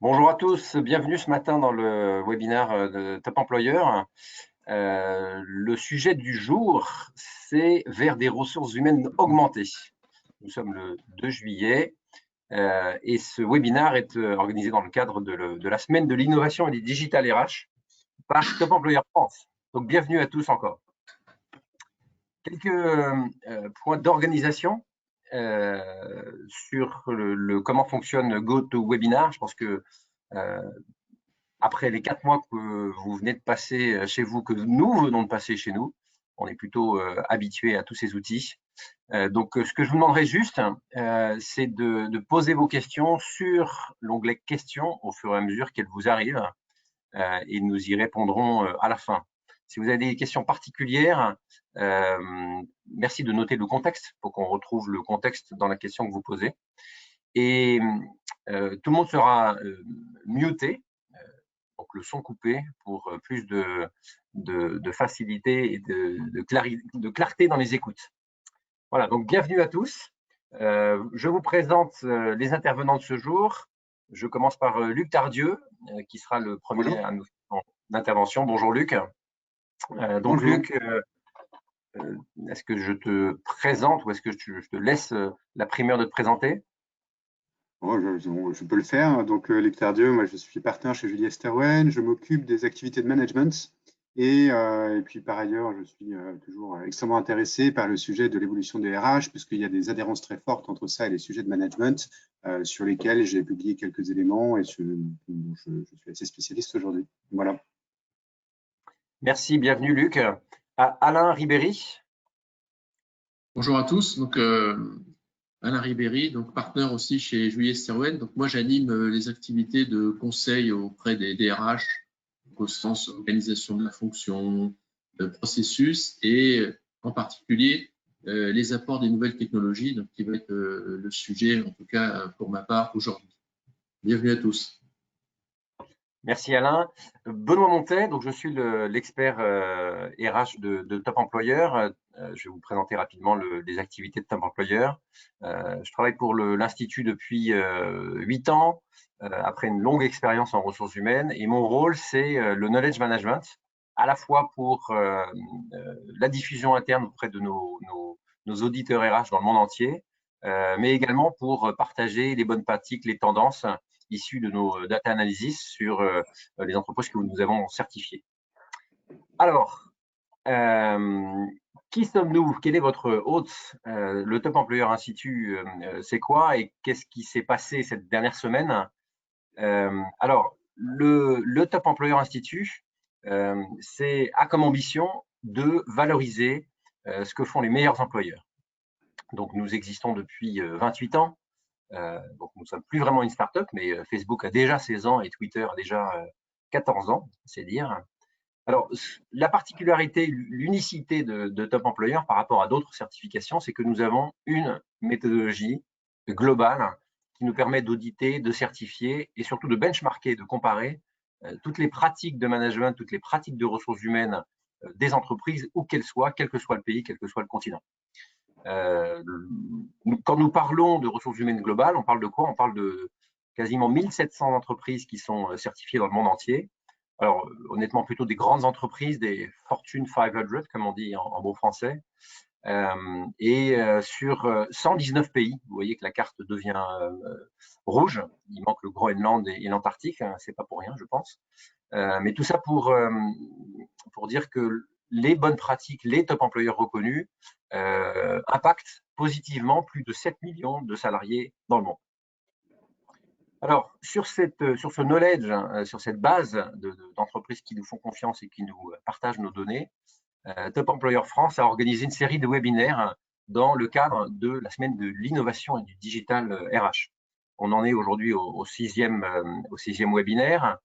Bonjour à tous, bienvenue ce matin dans le webinaire de Top Employeur. Le sujet du jour, c'est vers des ressources humaines augmentées. Nous sommes le 2 juillet et ce webinaire est organisé dans le cadre de la semaine de l'innovation et des digital RH par Top Employeur France. Donc bienvenue à tous encore. Quelques points d'organisation sur comment fonctionne GoToWebinar. Je pense que après les 4 mois que vous venez de passer chez vous, que nous venons de passer chez nous, on est plutôt habitué à tous ces outils. Donc, ce que je vous demanderai juste, c'est de poser vos questions sur l'onglet questions au fur et à mesure qu'elles vous arrivent et nous y répondrons à la fin. Si vous avez des questions particulières, merci de noter le contexte pour qu'on retrouve le contexte dans la question que vous posez. Et tout le monde sera muté, donc le son coupé pour plus de facilité et de clarté dans les écoutes. Voilà, donc bienvenue à tous. Je vous présente les intervenants de ce jour. Je commence par Luc Tardieu, qui sera le premier à nous faire l'intervention. Bonjour Luc. Donc Bonjour. Luc, est-ce que je te présente ou est-ce que je te laisse la primeur de te présenter? Je peux le faire. Donc, Luc Tardieu, moi, je suis partenaire chez Julie Esterwen. Je m'occupe des activités de management. Et puis, par ailleurs, je suis toujours extrêmement intéressé par le sujet de l'évolution des RH, puisqu'il y a des adhérences très fortes entre ça et les sujets de management, sur lesquels j'ai publié quelques éléments et dont je suis assez spécialiste aujourd'hui. Voilà. Merci, bienvenue Luc. Alain Ribéry. Bonjour à tous. Donc, Alain Ribéry, donc partenaire aussi chez Julie Esterwen. Donc, moi, j'anime les activités de conseil auprès des DRH, au sens organisation de la fonction, processus et en particulier les apports des nouvelles technologies, donc qui va être le sujet, en tout cas pour ma part aujourd'hui. Bienvenue à tous. Merci Alain. Benoît Montet, donc je suis l'expert RH de Top Employeur. Je vais vous présenter rapidement les activités de Top Employeur. Je travaille pour l'Institut depuis 8 ans, après une longue expérience en ressources humaines. Et mon rôle, c'est le knowledge management, à la fois pour la diffusion interne auprès de nos auditeurs RH dans le monde entier, mais également pour partager les bonnes pratiques, les tendances issus de nos data analysis sur les entreprises que nous avons certifiées. Alors, qui sommes-nous? Quel est votre hôte? Le Top Employeur Institute, c'est quoi et qu'est-ce qui s'est passé cette dernière semaine? Alors, le Top Employeur Institute a comme ambition de valoriser ce que font les meilleurs employeurs. Donc, nous existons depuis 28 ans. Donc, nous ne sommes plus vraiment une start-up, mais Facebook a déjà 16 ans et Twitter a déjà 14 ans, c'est dire. Alors, la particularité, l'unicité de Top Employeur par rapport à d'autres certifications, c'est que nous avons une méthodologie globale qui nous permet d'auditer, de certifier et surtout de benchmarker, de comparer toutes les pratiques de management, toutes les pratiques de ressources humaines des entreprises, où qu'elles soient, quel que soit le pays, quel que soit le continent. Quand nous parlons de ressources humaines globales, on parle de quoi? On parle de quasiment 1700 entreprises qui sont certifiées dans le monde entier. Alors, honnêtement, plutôt des grandes entreprises, des Fortune 500, comme on dit en bon français, et sur 119 pays. Vous voyez que la carte devient rouge. Il manque le Groenland et l'Antarctique, hein, c'est pas pour rien, je pense. Mais tout ça pour dire que les bonnes pratiques, les top employeurs reconnus, impactent positivement plus de 7 millions de salariés dans le monde. Alors, sur ce knowledge, sur cette base d'entreprises qui nous font confiance et qui nous partagent nos données, Top Employeur France a organisé une série de webinaires dans le cadre de la semaine de l'innovation et du digital RH. On en est aujourd'hui au sixième webinaire.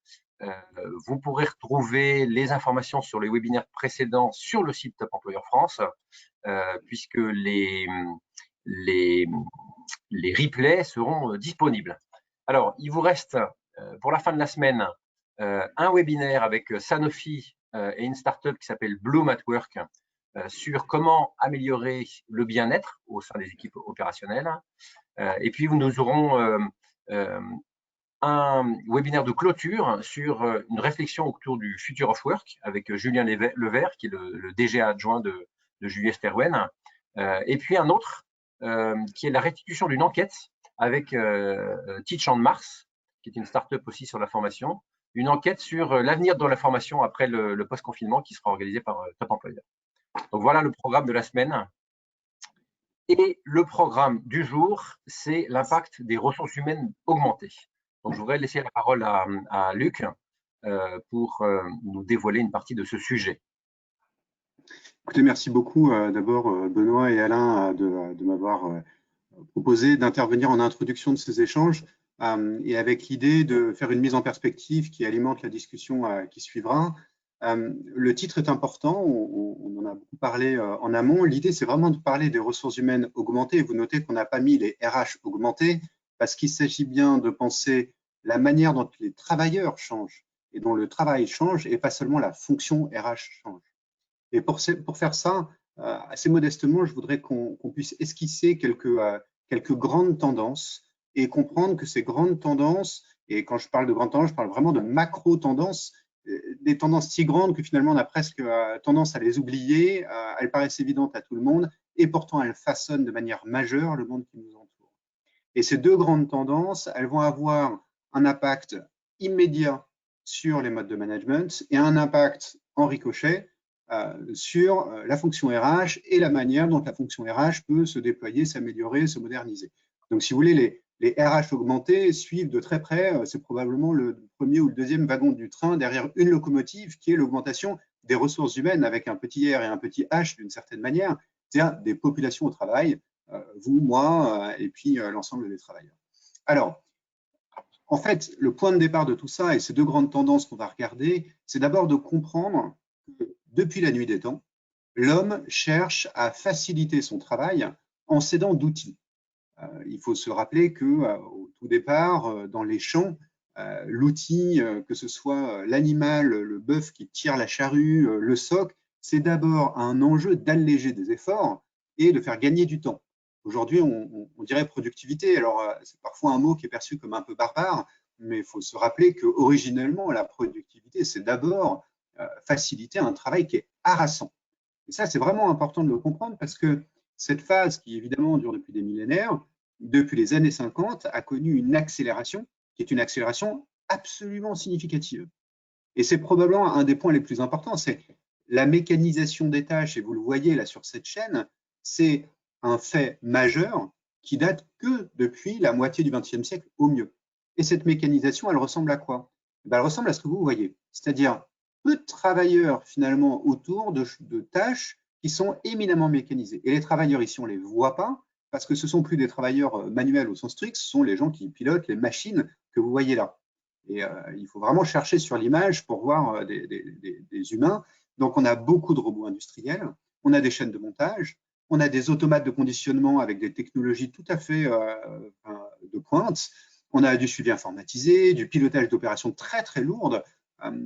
Vous pourrez retrouver les informations sur les webinaires précédents sur le site Top Employeur France, puisque les replays seront disponibles. Alors, il vous reste pour la fin de la semaine un webinaire avec Sanofi et une startup qui s'appelle Bloom at Work sur comment améliorer le bien-être au sein des équipes opérationnelles. Et puis, nous aurons un webinaire de clôture sur une réflexion autour du Future of Work avec Julien Levert, qui est le DG adjoint de Julius Sterwen. Et puis un autre qui est la restitution d'une enquête avec Teach on Mars, qui est une start-up aussi sur la formation, une enquête sur l'avenir de la formation après le post-confinement qui sera organisé par Top Employeur. Donc voilà le programme de la semaine. Et le programme du jour, c'est l'impact des ressources humaines augmentées. Donc je voudrais laisser la parole à Luc pour nous dévoiler une partie de ce sujet. Écoutez, merci beaucoup d'abord Benoît et Alain de m'avoir proposé d'intervenir en introduction de ces échanges et avec l'idée de faire une mise en perspective qui alimente la discussion qui suivra. Le titre est important, on en a beaucoup parlé en amont. L'idée, c'est vraiment de parler des ressources humaines augmentées. Vous notez qu'on n'a pas mis les RH augmentés parce qu'il s'agit bien de penser la manière dont les travailleurs changent et dont le travail change et pas seulement la fonction RH change. Et pour faire ça, assez modestement, je voudrais qu'on puisse esquisser quelques grandes tendances et comprendre que ces grandes tendances, et quand je parle de grandes tendances, je parle vraiment de macro-tendances, des tendances si grandes que finalement on a presque tendance à les oublier, elles paraissent évidentes à tout le monde, et pourtant elles façonnent de manière majeure le monde qui nous entoure. Et ces deux grandes tendances, elles vont avoir un impact immédiat sur les modes de management et un impact en ricochet sur la fonction RH et la manière dont la fonction RH peut se déployer, s'améliorer, se moderniser. Donc, si vous voulez, les RH augmentés suivent de très près, c'est probablement le premier ou le deuxième wagon du train derrière une locomotive qui est l'augmentation des ressources humaines avec un petit R et un petit H d'une certaine manière, c'est-à-dire des populations au travail, vous, moi, et puis l'ensemble des travailleurs. Alors, en fait, le point de départ de tout ça et ces deux grandes tendances qu'on va regarder, c'est d'abord de comprendre que depuis la nuit des temps, l'homme cherche à faciliter son travail en s'aidant d'outils. Il faut se rappeler qu'au tout départ, dans les champs, l'outil, que ce soit l'animal, le bœuf qui tire la charrue, le soc, c'est d'abord un enjeu d'alléger des efforts et de faire gagner du temps. Aujourd'hui, on dirait productivité. Alors, c'est parfois un mot qui est perçu comme un peu barbare, mais il faut se rappeler qu'originellement, la productivité, c'est d'abord faciliter un travail qui est harassant. Et ça, c'est vraiment important de le comprendre parce que cette phase qui, évidemment, dure depuis des millénaires, depuis les années 50, a connu une accélération qui est une accélération absolument significative. Et c'est probablement un des points les plus importants, c'est la mécanisation des tâches, et vous le voyez là sur cette chaîne, c'est un fait majeur qui date que depuis la moitié du XXe siècle au mieux. Et cette mécanisation, elle ressemble à quoi? Elle ressemble à ce que vous voyez, c'est-à-dire peu de travailleurs finalement autour de tâches qui sont éminemment mécanisées. Et les travailleurs ici, on ne les voit pas parce que ce ne sont plus des travailleurs manuels au sens strict, ce sont les gens qui pilotent les machines que vous voyez là. Et il faut vraiment chercher sur l'image pour voir des humains. Donc, on a beaucoup de robots industriels, on a des chaînes de montage, on a des automates de conditionnement avec des technologies tout à fait de pointe, on a du suivi informatisé, du pilotage d'opérations très, très lourdes.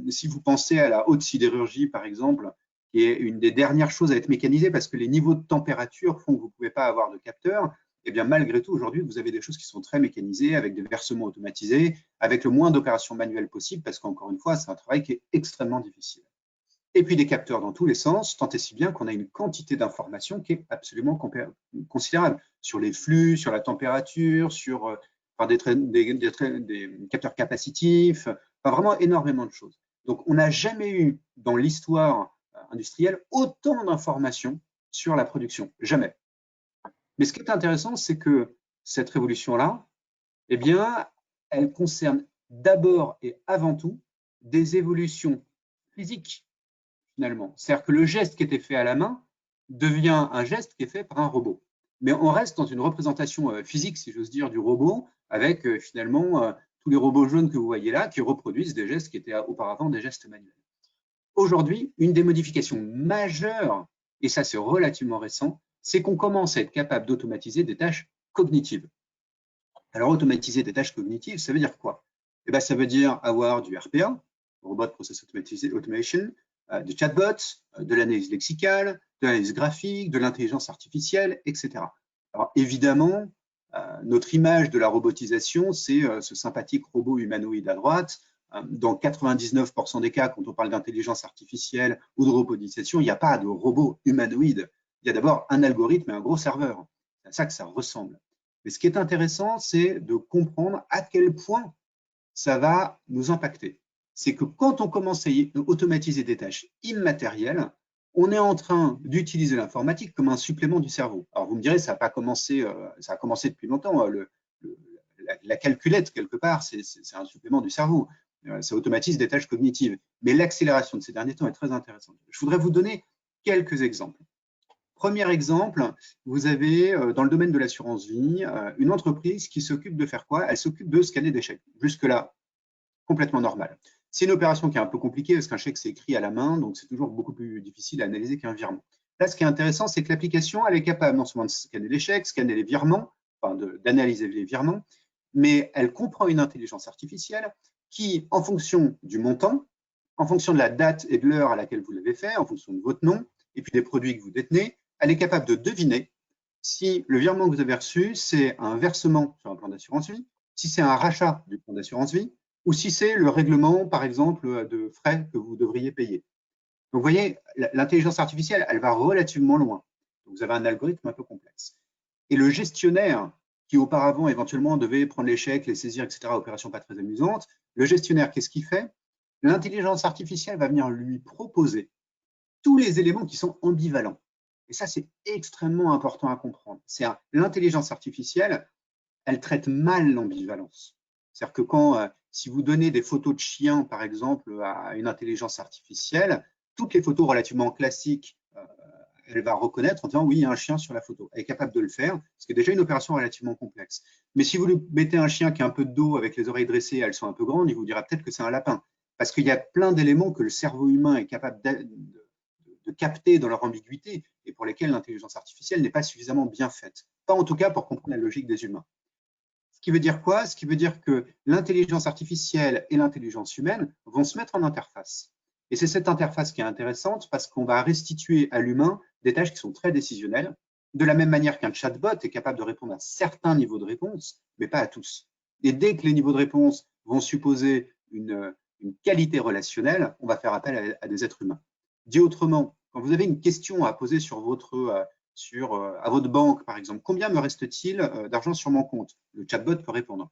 Si vous pensez à la haute sidérurgie, par exemple, qui est une des dernières choses à être mécanisée parce que les niveaux de température font que vous ne pouvez pas avoir de capteurs, eh bien, malgré tout, aujourd'hui, vous avez des choses qui sont très mécanisées, avec des versements automatisés, avec le moins d'opérations manuelles possible, parce qu'encore une fois, c'est un travail qui est extrêmement difficile. Et puis des capteurs dans tous les sens, tant et si bien qu'on a une quantité d'informations qui est absolument considérable sur les flux, sur la température, sur des capteurs capacitifs, enfin, vraiment énormément de choses. Donc, on n'a jamais eu dans l'histoire industrielle autant d'informations sur la production, jamais. Mais ce qui est intéressant, c'est que cette révolution-là, eh bien, elle concerne d'abord et avant tout des évolutions physiques, finalement. C'est-à-dire que le geste qui était fait à la main devient un geste qui est fait par un robot. Mais on reste dans une représentation physique, si j'ose dire, du robot, avec finalement tous les robots jaunes que vous voyez là, qui reproduisent des gestes qui étaient auparavant des gestes manuels. Aujourd'hui, une des modifications majeures, et ça c'est relativement récent, c'est qu'on commence à être capable d'automatiser des tâches cognitives. Alors, automatiser des tâches cognitives, ça veut dire quoi? Eh bien, ça veut dire avoir du RPA, Robot Process Automation, du chatbot, de l'analyse lexicale, de l'analyse graphique, de l'intelligence artificielle, etc. Alors, évidemment, Notre image de la robotisation, c'est ce sympathique robot humanoïde à droite. Dans 99% des cas, quand on parle d'intelligence artificielle ou de robotisation, il n'y a pas de robot humanoïde. Il y a d'abord un algorithme et un gros serveur. C'est à ça que ça ressemble. Mais ce qui est intéressant, c'est de comprendre à quel point ça va nous impacter. C'est que quand on commence à automatiser des tâches immatérielles, on est en train d'utiliser l'informatique comme un supplément du cerveau. Alors vous me direz, ça n'a pas commencé, ça a commencé depuis longtemps. La calculette, quelque part, c'est un supplément du cerveau. Ça automatise des tâches cognitives. Mais l'accélération de ces derniers temps est très intéressante. Je voudrais vous donner quelques exemples. Premier exemple, vous avez dans le domaine de l'assurance vie une entreprise qui s'occupe de faire quoi? Elle s'occupe de scanner des chèques. Jusque-là, complètement normal. C'est une opération qui est un peu compliquée parce qu'un chèque, c'est écrit à la main, donc c'est toujours beaucoup plus difficile à analyser qu'un virement. Là, ce qui est intéressant, c'est que l'application, elle est capable non seulement de scanner les chèques, scanner les virements, enfin d'analyser les virements, mais elle comprend une intelligence artificielle qui, en fonction du montant, en fonction de la date et de l'heure à laquelle vous l'avez fait, en fonction de votre nom et puis des produits que vous détenez, elle est capable de deviner si le virement que vous avez reçu, c'est un versement sur un plan d'assurance vie, si c'est un rachat du plan d'assurance vie, ou si c'est le règlement, par exemple, de frais que vous devriez payer. Donc, vous voyez, l'intelligence artificielle, elle va relativement loin. Donc, vous avez un algorithme un peu complexe. Et le gestionnaire, qui auparavant, éventuellement, devait prendre les chèques, les saisir, etc., opération pas très amusante, le gestionnaire, qu'est-ce qu'il fait? L'intelligence artificielle va venir lui proposer tous les éléments qui sont ambivalents. Et ça, c'est extrêmement important à comprendre. L'intelligence artificielle, elle traite mal l'ambivalence. C'est-à-dire que si vous donnez des photos de chiens, par exemple, à une intelligence artificielle, toutes les photos relativement classiques, elle va reconnaître en disant oui, il y a un chien sur la photo. Elle est capable de le faire, ce qui est déjà une opération relativement complexe. Mais si vous lui mettez un chien qui a un peu de dos avec les oreilles dressées, elles sont un peu grandes, il vous dira peut-être que c'est un lapin. Parce qu'il y a plein d'éléments que le cerveau humain est capable de capter dans leur ambiguïté et pour lesquels l'intelligence artificielle n'est pas suffisamment bien faite. Pas en tout cas pour comprendre la logique des humains. Ce qui veut dire quoi? Ce qui veut dire que l'intelligence artificielle et l'intelligence humaine vont se mettre en interface. Et c'est cette interface qui est intéressante parce qu'on va restituer à l'humain des tâches qui sont très décisionnelles, de la même manière qu'un chatbot est capable de répondre à certains niveaux de réponse, mais pas à tous. Et dès que les niveaux de réponse vont supposer une qualité relationnelle, on va faire appel à des êtres humains. Dit autrement, quand vous avez une question à poser sur à votre banque, par exemple, combien me reste-t-il d'argent sur mon compte? Le chatbot peut répondre.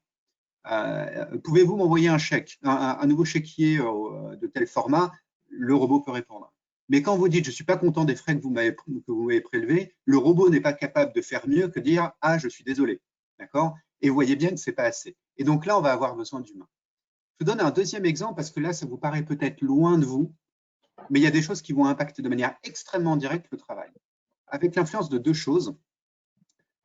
Pouvez-vous m'envoyer un chèque, un nouveau chéquier de tel format? Le robot peut répondre. Mais quand vous dites je ne suis pas content des frais que vous m'avez prélevés, le robot n'est pas capable de faire mieux que dire ah, je suis désolé. D'accord? Et vous voyez bien que ce n'est pas assez. Et donc là, on va avoir besoin d'humains. Je vous donne un deuxième exemple parce que là, ça vous paraît peut-être loin de vous, mais il y a des choses qui vont impacter de manière extrêmement directe le travail. Avec l'influence de deux choses.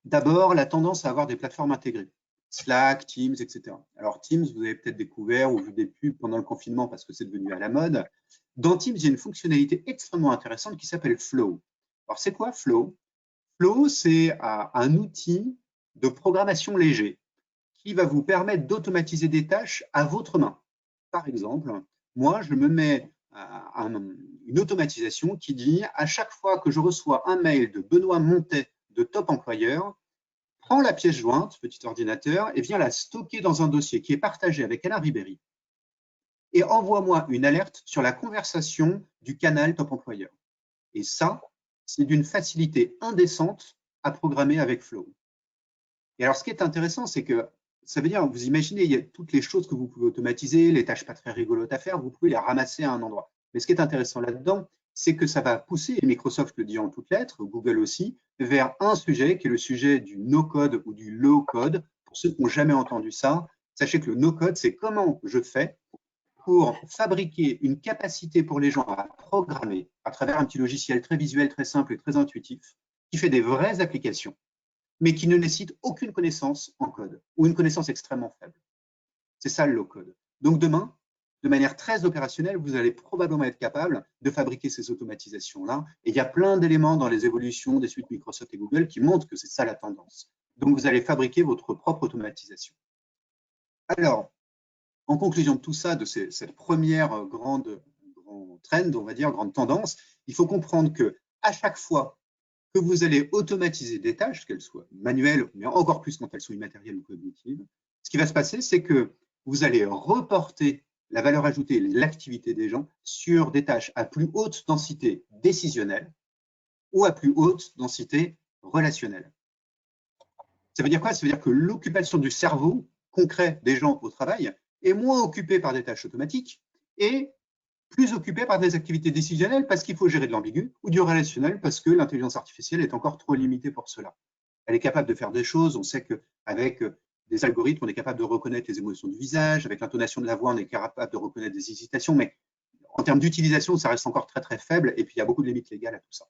D'abord, la tendance à avoir des plateformes intégrées. Slack, Teams, etc. Alors Teams, vous avez peut-être découvert ou vu des pubs pendant le confinement parce que c'est devenu à la mode. Dans Teams, il y a une fonctionnalité extrêmement intéressante qui s'appelle Flow. Alors c'est quoi Flow? Flow, c'est un outil de programmation léger qui va vous permettre d'automatiser des tâches à votre main. Par exemple, moi, je me mets une automatisation qui dit à chaque fois que je reçois un mail de Benoît Montet de Top Employeur, prends la pièce jointe, petit ordinateur, et viens la stocker dans un dossier qui est partagé avec Alain Ribéry et envoie-moi une alerte sur la conversation du canal Top Employeur. Et ça, c'est d'une facilité indécente à programmer avec Flow. Et alors, ce qui est intéressant, c'est que ça veut dire, vous imaginez, il y a toutes les choses que vous pouvez automatiser, les tâches pas très rigolotes à faire, vous pouvez les ramasser à un endroit. Mais ce qui est intéressant là-dedans, c'est que ça va pousser, et Microsoft le dit en toutes lettres, Google aussi, vers un sujet qui est le sujet du no-code ou du low-code. Pour ceux qui n'ont jamais entendu ça, sachez que le no-code, c'est comment je fais pour fabriquer une capacité pour les gens à programmer à travers un petit logiciel très visuel, très simple et très intuitif, qui fait des vraies applications, mais qui ne nécessite aucune connaissance en code ou une connaissance extrêmement faible. C'est ça le low-code. Donc demain, de manière très opérationnelle, vous allez probablement être capable de fabriquer ces automatisations-là. Et il y a plein d'éléments dans les évolutions des suites Microsoft et Google qui montrent que c'est ça la tendance. Donc, vous allez fabriquer votre propre automatisation. Alors, en conclusion de tout ça, de cette première grande trend, on va dire, grande tendance, il faut comprendre qu'à chaque fois que vous allez automatiser des tâches, qu'elles soient manuelles, mais encore plus quand elles sont immatérielles ou cognitives. Ce qui va se passer, c'est que vous allez reporter la valeur ajoutée, l'activité des gens sur des tâches à plus haute densité décisionnelle ou à plus haute densité relationnelle. Ça veut dire quoi? Ça veut dire que l'occupation du cerveau concret des gens au travail est moins occupée par des tâches automatiques et plus occupée par des activités décisionnelles parce qu'il faut gérer de l'ambigu ou du relationnel parce que l'intelligence artificielle est encore trop limitée pour cela. Elle est capable de faire des choses. On sait qu'avec des algorithmes, on est capable de reconnaître les émotions du visage. Avec l'intonation de la voix, on est capable de reconnaître des hésitations. Mais en termes d'utilisation, ça reste encore très, très faible. Et puis, il y a beaucoup de limites légales à tout ça.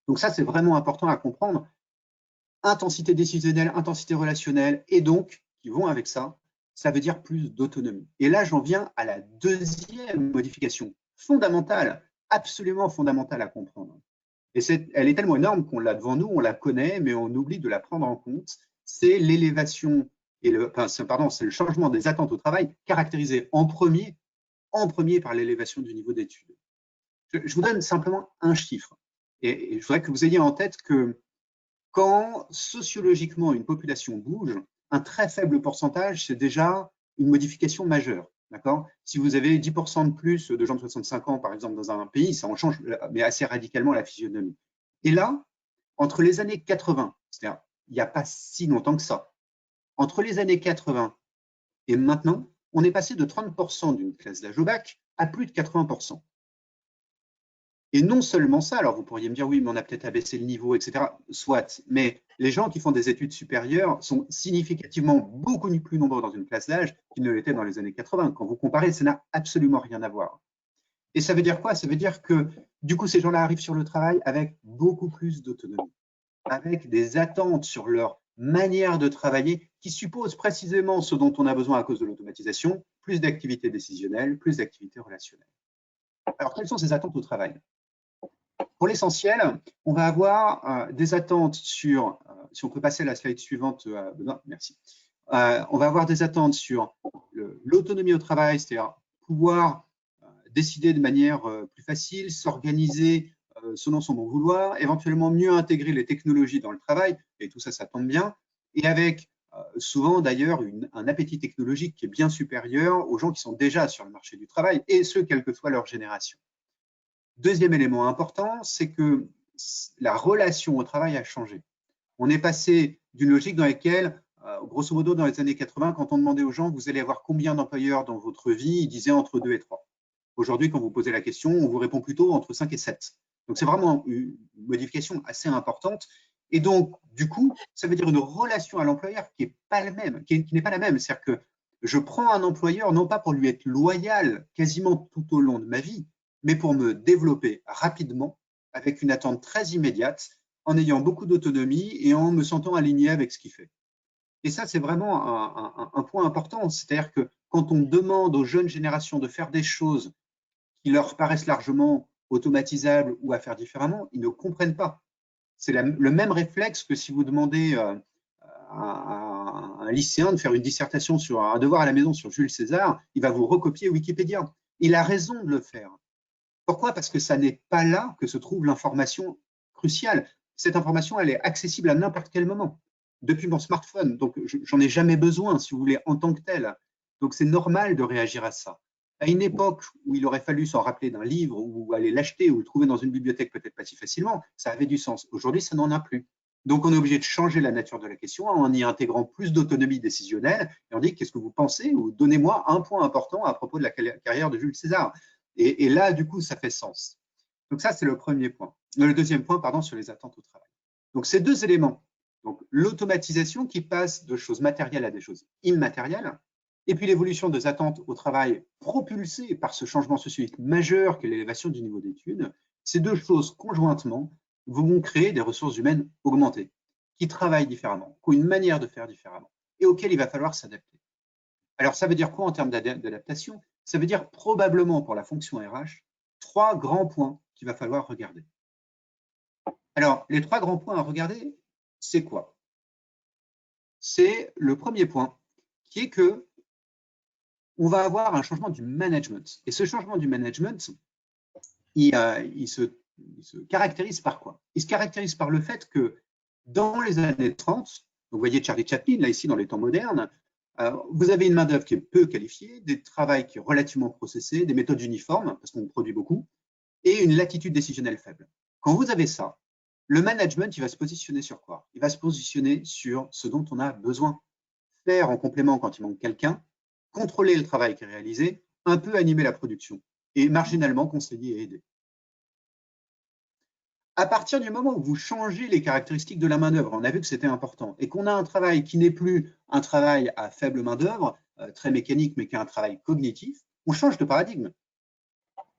Donc ça, c'est vraiment important à comprendre. Intensité décisionnelle, intensité relationnelle, et donc, qui vont avec ça, ça veut dire plus d'autonomie. Et là, j'en viens à la deuxième modification fondamentale, absolument fondamentale à comprendre. Et elle est tellement énorme qu'on l'a devant nous, on la connaît, mais on oublie de la prendre en compte. C'est l'élévation, c'est le changement des attentes au travail, caractérisé en premier par l'élévation du niveau d'études. Je vous donne simplement un chiffre. Et je voudrais que vous ayez en tête que quand sociologiquement une population bouge, un très faible pourcentage, c'est déjà une modification majeure. Si vous avez 10% de plus de gens de 65 ans, par exemple, dans un pays, ça en change, mais assez radicalement, la physionomie. Et là, entre les années 80, c'est-à-dire il n'y a pas si longtemps que ça, entre les années 80 et maintenant, on est passé de 30% d'une classe d'âge au bac à plus de 80%. Et non seulement ça, alors vous pourriez me dire, oui, mais on a peut-être abaissé le niveau, etc. Soit, mais les gens qui font des études supérieures sont significativement beaucoup plus nombreux dans une classe d'âge qu'ils ne l'étaient dans les années 80. Quand vous comparez, ça n'a absolument rien à voir. Et ça veut dire quoi? Ça veut dire que, du coup, ces gens-là arrivent sur le travail avec beaucoup plus d'autonomie, avec des attentes sur leur manière de travailler qui supposent précisément ce dont on a besoin à cause de l'automatisation, plus d'activités décisionnelles, plus d'activités relationnelles. Alors, quelles sont ces attentes au travail? Pour l'essentiel, on va avoir des attentes sur, si on peut passer à la slide suivante, Benoît, merci. On va avoir des attentes sur l'autonomie au travail, c'est-à-dire pouvoir décider de manière plus facile, s'organiser selon son bon vouloir, éventuellement mieux intégrer les technologies dans le travail, et tout ça, ça tombe bien, et avec souvent d'ailleurs un appétit technologique qui est bien supérieur aux gens qui sont déjà sur le marché du travail, et ce, quelle que soit leur génération. Deuxième élément important, c'est que la relation au travail a changé. On est passé d'une logique dans laquelle, grosso modo, dans les années 80, quand on demandait aux gens, vous allez avoir combien d'employeurs dans votre vie, ils disaient entre 2 et 3. Aujourd'hui, quand vous posez la question, on vous répond plutôt entre 5 et 7. Donc, c'est vraiment une modification assez importante. Et donc, du coup, ça veut dire une relation à l'employeur qui n'est pas la même, qui n'est pas la même. C'est-à-dire que je prends un employeur non pas pour lui être loyal quasiment tout au long de ma vie, mais pour me développer rapidement avec une attente très immédiate, en ayant beaucoup d'autonomie et en me sentant aligné avec ce qu'il fait. Et ça, c'est vraiment un point important. C'est-à-dire que quand on demande aux jeunes générations de faire des choses qui leur paraissent largement automatisables ou à faire différemment, ils ne comprennent pas. C'est le même réflexe que si vous demandez à un lycéen de faire une dissertation sur un devoir à la maison sur Jules César, il va vous recopier Wikipédia. Il a raison de le faire. Pourquoi? Parce que ça n'est pas là que se trouve l'information cruciale. Cette information, elle est accessible à n'importe quel moment, depuis mon smartphone. Donc, j'en ai jamais besoin, si vous voulez, en tant que tel. Donc, c'est normal de réagir à ça. À une époque où il aurait fallu s'en rappeler d'un livre ou aller l'acheter ou le trouver dans une bibliothèque peut-être pas si facilement, ça avait du sens. Aujourd'hui, ça n'en a plus. Donc, on est obligé de changer la nature de la question en y intégrant plus d'autonomie décisionnelle. Et on dit, qu'est-ce que vous pensez? Ou donnez-moi un point important à propos de la carrière de Jules César. Et là, du coup, ça fait sens. Donc ça, c'est le premier point. Le deuxième point, pardon, sur les attentes au travail. Donc ces deux éléments, donc l'automatisation qui passe de choses matérielles à des choses immatérielles, et puis l'évolution des attentes au travail propulsée par ce changement sociologique majeur qu'est l'élévation du niveau d'études, ces deux choses conjointement vont créer des ressources humaines augmentées, qui travaillent différemment, qui ont une manière de faire différemment, et auxquelles il va falloir s'adapter. Alors, ça veut dire quoi en termes d'adaptation? Ça veut dire probablement pour la fonction RH, 3 grands points qu'il va falloir regarder. Alors, les 3 grands points à regarder, c'est quoi? C'est le premier point, qui est que on va avoir un changement du management. Et ce changement du management, il se se caractérise par quoi? Il se caractérise par le fait que dans les années 30, vous voyez Charlie Chaplin, là ici dans les temps modernes, vous avez une main-d'œuvre qui est peu qualifiée, des travails qui est relativement processés, des méthodes uniformes, parce qu'on produit beaucoup, et une latitude décisionnelle faible. Quand vous avez ça, le management, il va se positionner sur quoi? Il va se positionner sur ce dont on a besoin. Faire en complément quand il manque quelqu'un, contrôler le travail qui est réalisé, un peu animer la production et marginalement conseiller et aider. À partir du moment où vous changez les caractéristiques de la main-d'œuvre, on a vu que c'était important, et qu'on a un travail qui n'est plus un travail à faible main-d'œuvre, très mécanique, mais qui est un travail cognitif, on change de paradigme.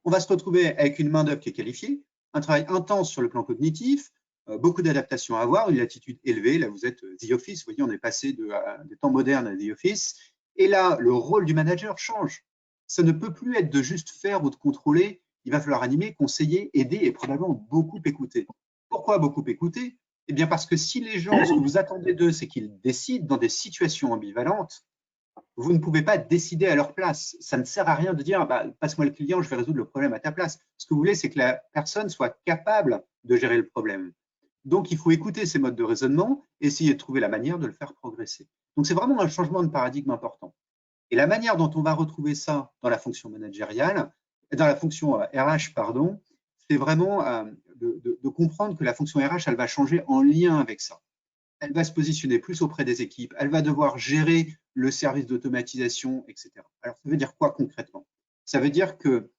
On va se retrouver avec une main-d'œuvre qui est qualifiée, un travail intense sur le plan cognitif, beaucoup d'adaptations à avoir, une latitude élevée. Là, vous êtes The Office, vous voyez, on est passé des temps modernes à The Office. Et là, le rôle du manager change. Ça ne peut plus être de juste faire ou de contrôler. Il va falloir animer, conseiller, aider et probablement beaucoup écouter. Pourquoi beaucoup écouter? Eh bien, parce que si les gens, ce que vous attendez d'eux, c'est qu'ils décident dans des situations ambivalentes, vous ne pouvez pas décider à leur place. Ça ne sert à rien de dire bah, passe-moi le client, je vais résoudre le problème à ta place. Ce que vous voulez, c'est que la personne soit capable de gérer le problème. Donc, il faut écouter ces modes de raisonnement, essayer de trouver la manière de le faire progresser. Donc, c'est vraiment un changement de paradigme important. Et la manière dont on va retrouver ça dans la fonction managériale, dans la fonction RH, pardon, c'est vraiment de comprendre que la fonction RH, elle va changer en lien avec ça. Elle va se positionner plus auprès des équipes, elle va devoir gérer le service d'automatisation, etc. Alors, ça veut dire quoi concrètement? Ça veut dire que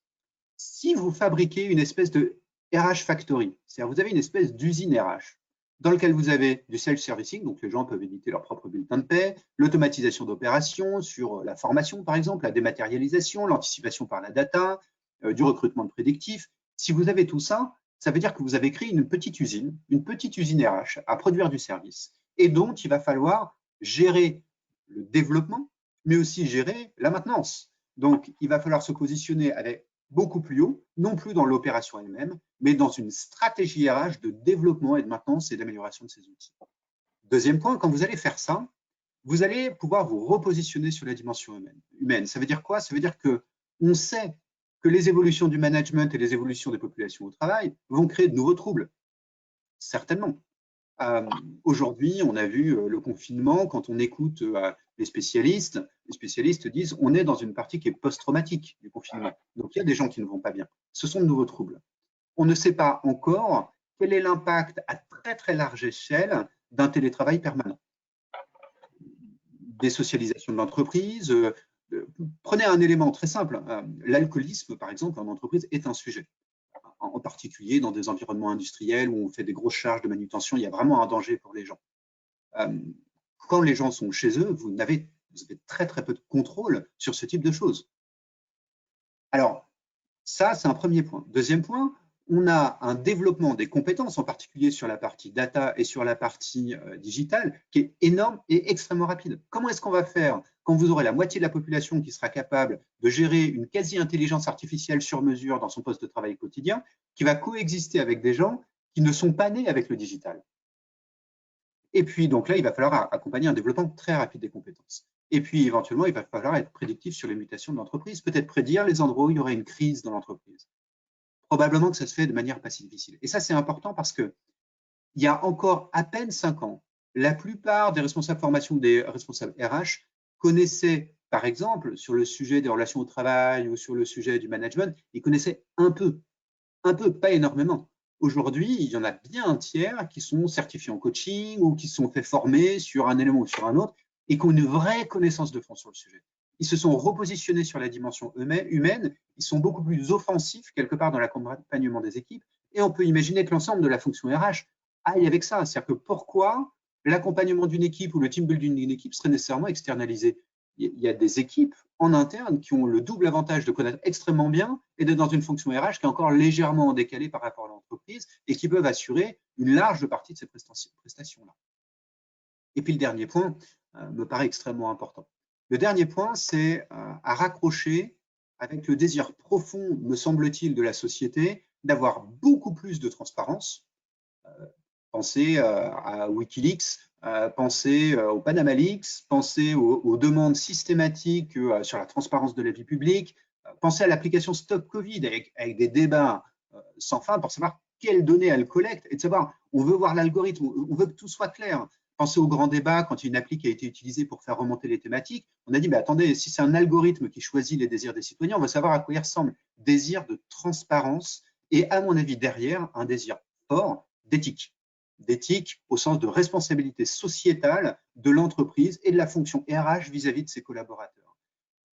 si vous fabriquez une espèce de RH Factory, c'est-à-dire vous avez une espèce d'usine RH dans lequel vous avez du self-servicing, donc les gens peuvent éditer leur propre bulletin de paie, l'automatisation d'opérations sur la formation, par exemple, la dématérialisation, l'anticipation par la data, du recrutement de prédictif. Si vous avez tout ça, ça veut dire que vous avez créé une petite usine RH à produire du service et dont il va falloir gérer le développement, mais aussi gérer la maintenance. Donc, il va falloir se positionner avec beaucoup plus haut, non plus dans l'opération elle-même, mais dans une stratégie RH de développement et de maintenance et d'amélioration de ces outils. Deuxième point, quand vous allez faire ça, vous allez pouvoir vous repositionner sur la dimension humaine. Ça veut dire quoi? Ça veut dire qu'on sait que les évolutions du management et les évolutions des populations au travail vont créer de nouveaux troubles. Certainement. Aujourd'hui, on a vu le confinement, quand on écoute les spécialistes disent on est dans une partie qui est post-traumatique du confinement. Donc, il y a des gens qui ne vont pas bien. Ce sont de nouveaux troubles. On ne sait pas encore quel est l'impact à très, très large échelle d'un télétravail permanent. Désocialisation de l'entreprise. Prenez un élément très simple. L'alcoolisme, par exemple, en entreprise, est un sujet. En particulier dans des environnements industriels où on fait des grosses charges de manutention, il y a vraiment un danger pour les gens. Quand les gens sont chez eux, vous avez très, très peu de contrôle sur ce type de choses. Alors, ça, c'est un premier point. Deuxième point, on a un développement des compétences, en particulier sur la partie data et sur la partie digitale, qui est énorme et extrêmement rapide. Comment est-ce qu'on va faire quand vous aurez la moitié de la population qui sera capable de gérer une quasi-intelligence artificielle sur mesure dans son poste de travail quotidien, qui va coexister avec des gens qui ne sont pas nés avec le digital? Et puis, donc là, il va falloir accompagner un développement très rapide des compétences. Et puis, éventuellement, il va falloir être prédictif sur les mutations de l'entreprise, peut-être prédire les endroits où il y aurait une crise dans l'entreprise. Probablement que ça se fait de manière pas si difficile. Et ça, c'est important parce qu'il y a encore à peine 5 ans, la plupart des responsables formation, des responsables RH connaissaient, par exemple, sur le sujet des relations au travail ou sur le sujet du management, ils connaissaient un peu, pas énormément. Aujourd'hui, il y en a bien un tiers qui sont certifiés en coaching ou qui se sont fait former sur un élément ou sur un autre et qui ont une vraie connaissance de fond sur le sujet. Ils se sont repositionnés sur la dimension humaine, ils sont beaucoup plus offensifs quelque part dans l'accompagnement des équipes et on peut imaginer que l'ensemble de la fonction RH aille avec ça. C'est-à-dire que pourquoi l'accompagnement d'une équipe ou le team building d'une équipe serait nécessairement externalisé? Il y a des équipes en interne qui ont le double avantage de connaître extrêmement bien et d'être dans une fonction RH qui est encore légèrement décalée par rapport à l'entreprise et qui peuvent assurer une large partie de ces prestations-là. Et puis le dernier point me paraît extrêmement important. Le dernier point, c'est à raccrocher avec le désir profond, me semble-t-il, de la société d'avoir beaucoup plus de transparence. Pensez à Wikileaks, pensez au Panama Leaks, pensez aux demandes systématiques sur la transparence de la vie publique, pensez à l'application Stop Covid avec des débats sans fin pour savoir quelles données elle collecte et de savoir, on veut voir l'algorithme, on veut que tout soit clair. Pensez au grand débat, quand une appli qui a été utilisée pour faire remonter les thématiques, on a dit, mais attendez, si c'est un algorithme qui choisit les désirs des citoyens, on veut savoir à quoi il ressemble. Désir de transparence et, à mon avis, derrière, un désir fort d'éthique. D'éthique au sens de responsabilité sociétale de l'entreprise et de la fonction RH vis-à-vis de ses collaborateurs.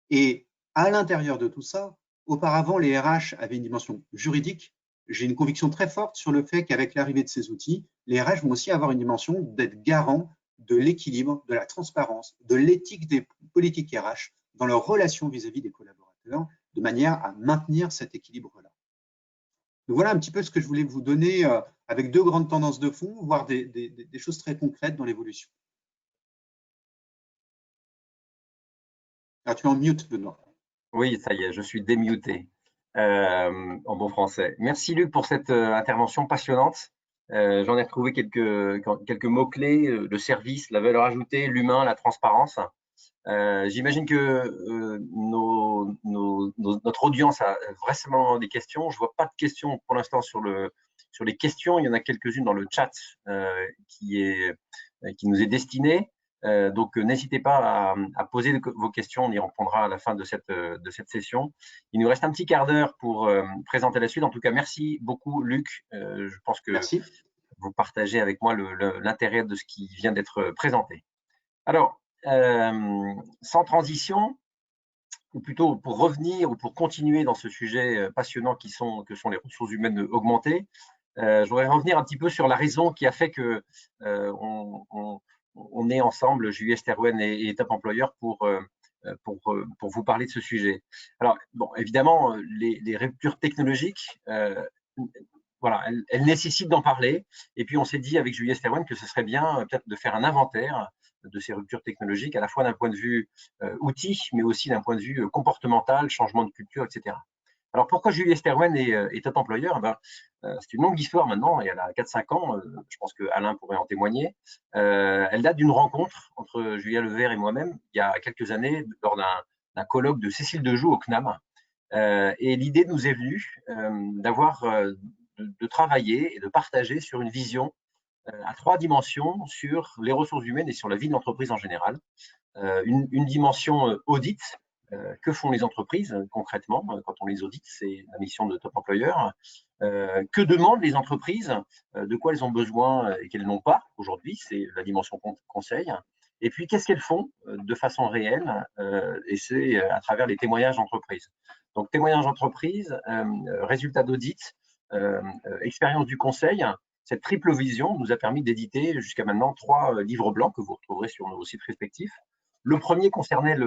Et à l'intérieur de tout ça, auparavant, les RH avaient une dimension juridique. J'ai une conviction très forte sur le fait qu'avec l'arrivée de ces outils, les RH vont aussi avoir une dimension d'être garant de l'équilibre, de la transparence, de l'éthique des politiques RH dans leur relation vis-à-vis des collaborateurs, de manière à maintenir cet équilibre-là. Donc voilà un petit peu ce que je voulais vous donner avec deux grandes tendances de fond, voire des choses très concrètes dans l'évolution. Ah, tu es en mute, Benoît. Oui, ça y est, je suis démuté en bon français. Merci Luc pour cette intervention passionnante. J'en ai retrouvé quelques mots-clés, le service, la valeur ajoutée, l'humain, la transparence. J'imagine que notre audience a vraisemblablement des questions. Je ne vois pas de questions pour l'instant sur les questions. Il y en a quelques-unes dans le chat qui nous est destiné. Donc, n'hésitez pas à poser vos questions. On y répondra à la fin de cette session. Il nous reste un petit quart d'heure pour présenter la suite. En tout cas, merci beaucoup, Luc. Je pense que vous partagez avec moi l'intérêt de ce qui vient d'être présenté. Alors, sans transition, ou plutôt pour revenir ou pour continuer dans ce sujet passionnant que sont les ressources humaines augmentées, je voudrais revenir un petit peu sur la raison qui a fait que on est ensemble, Julie Sterwen et Top Employeur, pour vous parler de ce sujet. Alors, bon, évidemment, les ruptures technologiques, voilà, elles nécessitent d'en parler. Et puis, on s'est dit avec Julie Sterwen que ce serait bien peut-être de faire un inventaire de ces ruptures technologiques, à la fois d'un point de vue outil, mais aussi d'un point de vue comportemental, changement de culture, etc. Alors, pourquoi Julie Sterwen est Top Employeur? C'est une longue histoire maintenant, et elle a 4-5 ans, je pense que Alain pourrait en témoigner. Elle date d'une rencontre entre Julia Levert et moi-même, il y a quelques années, lors d'un colloque de Cécile Dejoux au CNAM. Et l'idée nous est venue de travailler et de partager sur une vision à 3 dimensions sur les ressources humaines et sur la vie de l'entreprise en général. Une dimension audit, que font les entreprises concrètement quand on les audite, c'est la mission de Top Employeur. Que demandent les entreprises, de quoi elles ont besoin et qu'elles n'ont pas aujourd'hui, c'est la dimension conseil. Et puis, qu'est-ce qu'elles font de façon réelle, et c'est à travers les témoignages d'entreprise. Donc, témoignages d'entreprise, résultats d'audit, expérience du conseil. Cette triple vision nous a permis d'éditer jusqu'à maintenant 3 livres blancs que vous retrouverez sur nos sites respectifs. Le premier concernait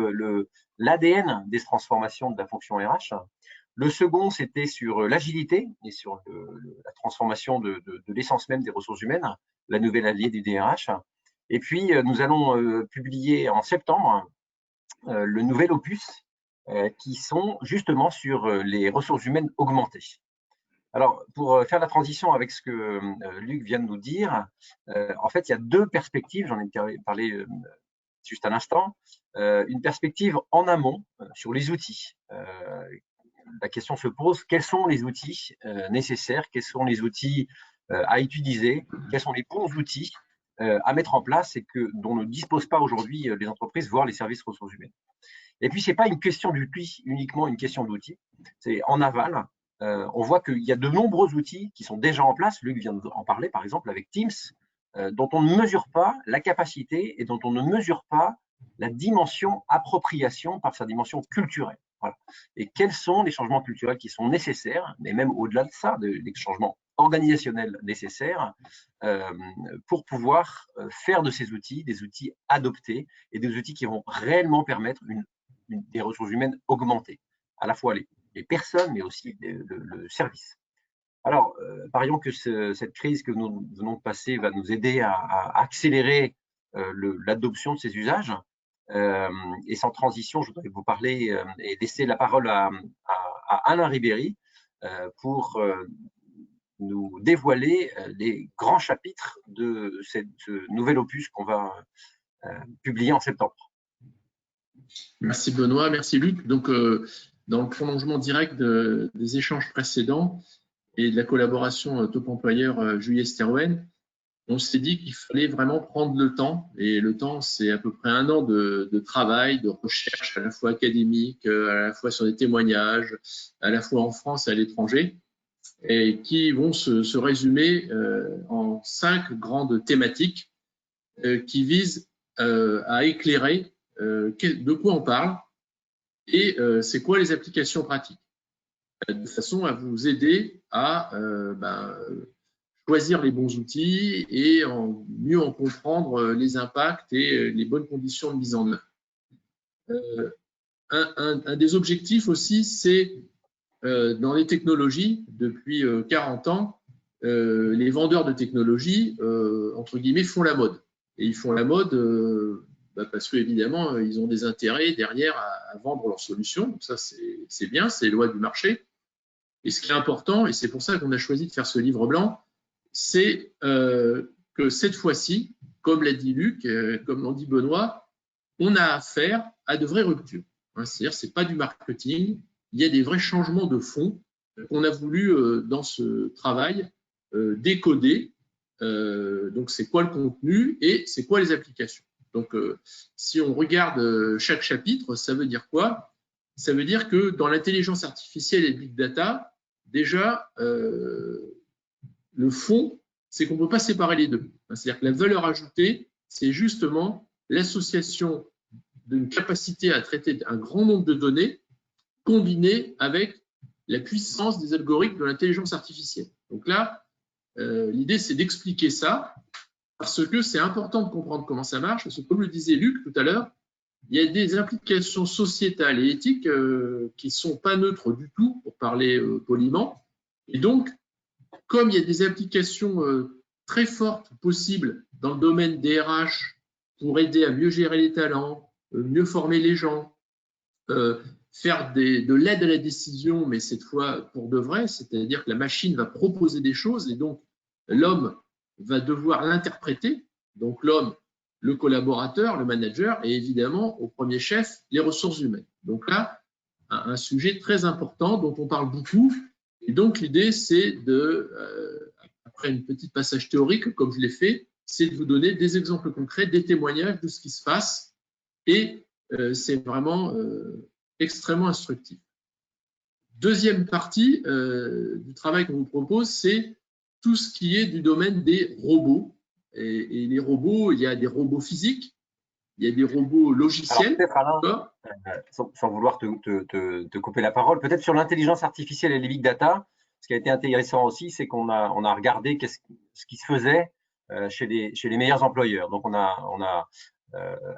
l'ADN des transformations de la fonction RH. Le second, c'était sur l'agilité et sur la transformation de l'essence même des ressources humaines, la nouvelle alliée du DRH. Et puis, nous allons publier en septembre le nouvel opus qui sont justement sur les ressources humaines augmentées. Alors, pour faire la transition avec ce que Luc vient de nous dire, en fait, il y a 2 perspectives, j'en ai parlé juste à l'instant, une perspective en amont sur les outils. La question se pose, quels sont les outils nécessaires, quels sont les outils à utiliser, quels sont les bons outils à mettre en place et dont ne disposent pas aujourd'hui les entreprises, voire les services ressources humaines. Et puis, ce n'est pas une question d'outils, uniquement une question d'outils, c'est en aval. On voit qu'il y a de nombreux outils qui sont déjà en place. Luc vient d'en parler, par exemple, avec Teams, dont on ne mesure pas la capacité et dont on ne mesure pas la dimension appropriation par sa dimension culturelle. Voilà. Et quels sont les changements culturels qui sont nécessaires, mais même au-delà de ça, des changements organisationnels nécessaires pour pouvoir faire de ces outils des outils adoptés et des outils qui vont réellement permettre des ressources humaines augmentées, à la fois les personnes, mais aussi le service. Alors, parions que cette crise que nous venons de passer va nous aider à accélérer l'adoption de ces usages. Et sans transition, je voudrais vous parler et laisser la parole à Alain Ribéry pour nous dévoiler les grands chapitres de ce nouvel opus qu'on va publier en septembre. Merci Benoît, merci Luc. Donc, dans le prolongement direct des échanges précédents, et de la collaboration Top Employeur Julie Esterwen, on s'est dit qu'il fallait vraiment prendre le temps. Et le temps, c'est à peu près 1 an de travail, de recherche, à la fois académique, à la fois sur des témoignages, à la fois en France et à l'étranger, et qui vont se résumer en 5 grandes thématiques qui visent à éclairer de quoi on parle et c'est quoi les applications pratiques, de façon à vous aider à choisir les bons outils et mieux en comprendre les impacts et les bonnes conditions de mise en œuvre. Un des objectifs aussi, c'est dans les technologies, depuis 40 ans, les vendeurs de technologies, entre guillemets, font la mode. Et ils font la mode parce qu'évidemment, ils ont des intérêts derrière à vendre leurs solutions. Donc ça, c'est bien, c'est les lois du marché. Et ce qui est important, et c'est pour ça qu'on a choisi de faire ce livre blanc, c'est que cette fois-ci, comme l'a dit Luc, comme l'ont dit Benoît, on a affaire à de vraies ruptures. C'est-à-dire, ce n'est pas du marketing, il y a des vrais changements de fond qu'on a voulu, dans ce travail, décoder. Donc, c'est quoi le contenu et c'est quoi les applications. Donc, si on regarde chaque chapitre, ça veut dire quoi? Ça veut dire que dans l'intelligence artificielle et le big data, déjà, le fond, c'est qu'on ne peut pas séparer les deux. C'est-à-dire que la valeur ajoutée, c'est justement l'association d'une capacité à traiter un grand nombre de données combinée avec la puissance des algorithmes de l'intelligence artificielle. Donc là, l'idée, c'est d'expliquer ça parce que c'est important de comprendre comment ça marche. Parce que, comme le disait Luc tout à l'heure, il y a des implications sociétales et éthiques qui ne sont pas neutres du tout, pour parler poliment. Et donc, comme il y a des applications très fortes possibles dans le domaine des RH pour aider à mieux gérer les talents, mieux former les gens, faire de l'aide à la décision, mais cette fois pour de vrai, c'est-à-dire que la machine va proposer des choses et donc l'homme va devoir l'interpréter. Donc l'homme, le collaborateur, le manager et évidemment au premier chef, les ressources humaines. Donc là, un sujet très important dont on parle beaucoup. Et donc l'idée, c'est après une petite passage théorique, comme je l'ai fait, c'est de vous donner des exemples concrets, des témoignages de ce qui se passe. Et c'est vraiment extrêmement instructif. Deuxième partie du travail qu'on vous propose, c'est tout ce qui est du domaine des robots. Et les robots, il y a des robots physiques, il y a des robots logiciels. Alors, Alain, sans vouloir te couper la parole, peut-être sur l'intelligence artificielle et les big data, ce qui a été intéressant aussi, c'est qu'on a regardé ce qui se faisait chez les meilleurs employeurs. Donc, on a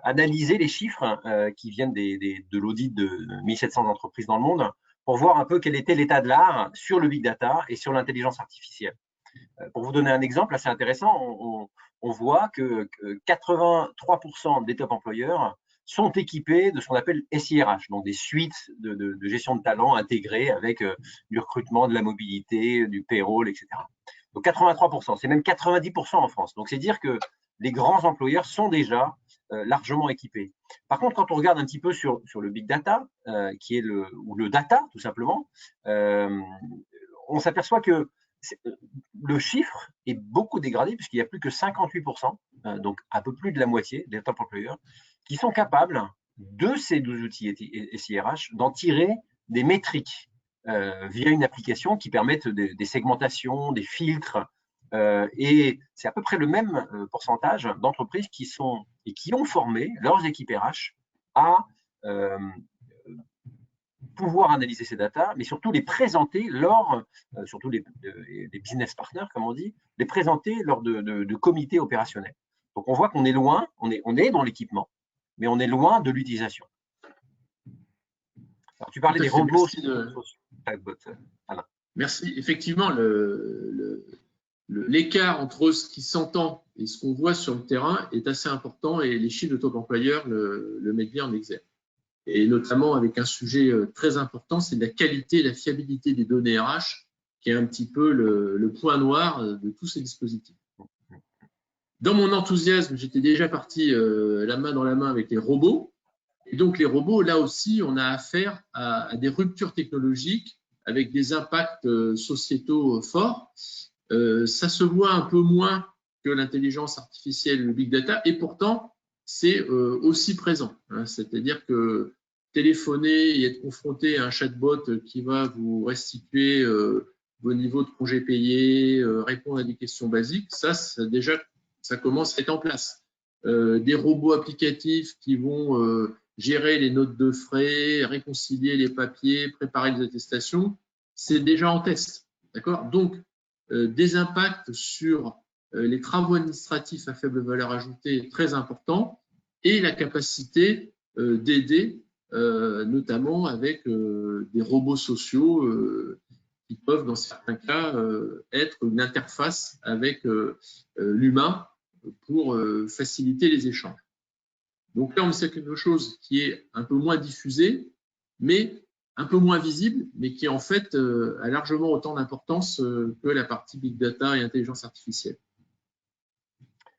analysé les chiffres qui viennent de l'audit de 1700 entreprises dans le monde pour voir un peu quel était l'état de l'art sur le big data et sur l'intelligence artificielle. Pour vous donner un exemple assez intéressant, on voit que 83% des top employeurs sont équipés de ce qu'on appelle SIRH, donc des suites de gestion de talent intégrées avec du recrutement, de la mobilité, du payroll, etc. Donc 83%, c'est même 90% en France. Donc c'est dire que les grands employeurs sont déjà largement équipés. Par contre, quand on regarde un petit peu sur le big data, qui est ou le data tout simplement, on s'aperçoit que le chiffre est beaucoup dégradé puisqu'il n'y a plus que 58%, donc un peu plus de la moitié des top employeurs, qui sont capables de ces 12 outils SIRH d'en tirer des métriques via une application qui permettent des segmentations, des filtres, et c'est à peu près le même pourcentage d'entreprises qui ont formé leurs équipes RH à pouvoir analyser ces datas, mais surtout les présenter surtout les business partners, comme on dit, les présenter lors de comités opérationnels. Donc, on voit qu'on est loin, on est dans l'équipement, mais on est loin de l'utilisation. Alors, tu parlais des robots. Merci. Effectivement, l'écart entre ce qui s'entend et ce qu'on voit sur le terrain est assez important et les chiffres de top employeurs le mettent bien en exergue. Et notamment avec un sujet très important, c'est la qualité et la fiabilité des données RH, qui est un petit peu le point noir de tous ces dispositifs. Dans mon enthousiasme, j'étais déjà parti la main dans la main avec les robots. Et donc les robots, là aussi, on a affaire à des ruptures technologiques avec des impacts sociétaux forts. Ça se voit un peu moins que l'intelligence artificielle, le big data, et pourtant, c'est aussi présent. Hein. C'est-à-dire que téléphoner et être confronté à un chatbot qui va vous restituer vos niveaux de congés payés, répondre à des questions basiques, ça commence à être en place. Des robots applicatifs qui vont gérer les notes de frais, réconcilier les papiers, préparer les attestations, c'est déjà en test. D'accord ? Donc, des impacts sur les travaux administratifs à faible valeur ajoutée très importants et la capacité d'aider, notamment avec des robots sociaux qui peuvent, dans certains cas, être une interface avec l'humain pour faciliter les échanges. Donc là, on sait quelque chose qui est un peu moins diffusé, mais un peu moins visible, mais qui en fait a largement autant d'importance que la partie big data et intelligence artificielle.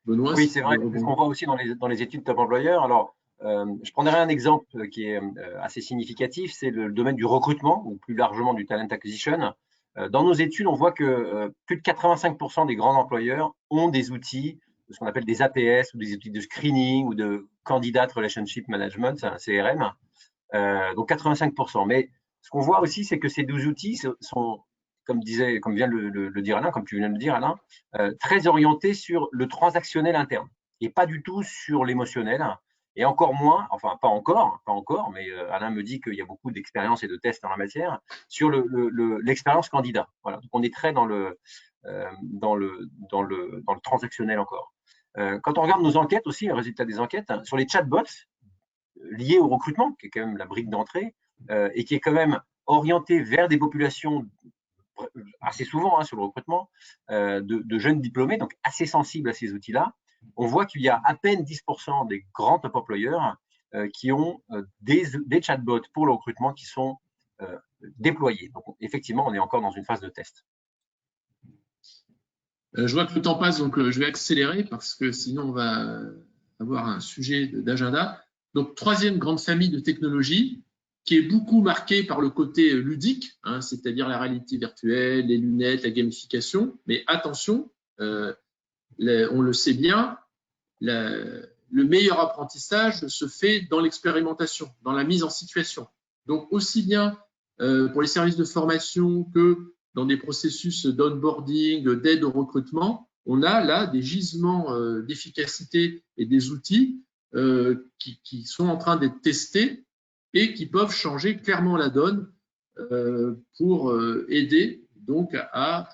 Benoît, oui, c'est vrai, c'est ce qu'on voit aussi dans les études top employeur. Alors, je prendrai un exemple qui est assez significatif, c'est le domaine du recrutement, ou plus largement du talent acquisition. Dans nos études, on voit que plus de 85% des grands employeurs ont des outils, ce qu'on appelle des ATS, ou des outils de screening, ou de Candidate Relationship Management, c'est un CRM. Donc 85%. Mais ce qu'on voit aussi, c'est que ces 12 outils sont, comme vient de le dire Alain, comme tu viens de le dire Alain, très orientés sur le transactionnel interne et pas du tout sur l'émotionnel. Et encore moins, enfin pas encore, mais Alain me dit qu'il y a beaucoup d'expériences et de tests en la matière, sur l'expérience candidat. Voilà. Donc on est très dans le transactionnel encore. Quand on regarde nos enquêtes aussi, le résultat des enquêtes, sur les chatbots, lié au recrutement, qui est quand même la brique d'entrée, et qui est quand même orienté vers des populations assez souvent sur le recrutement, de jeunes diplômés, donc assez sensibles à ces outils-là. On voit qu'il y a à peine 10% des grands top employeurs qui ont des chatbots pour le recrutement qui sont déployés. Donc effectivement, on est encore dans une phase de test. Je vois que le temps passe, donc je vais accélérer parce que sinon on va avoir un sujet d'agenda. Donc, troisième grande famille de technologies qui est beaucoup marquée par le côté ludique, hein, c'est-à-dire la réalité virtuelle, les lunettes, la gamification. Mais attention, on le sait bien, le meilleur apprentissage se fait dans l'expérimentation, dans la mise en situation. Donc, aussi bien pour les services de formation que dans des processus d'onboarding, d'aide au recrutement, on a là des gisements d'efficacité et des outils qui sont en train d'être testés et qui peuvent changer clairement la donne pour aider donc à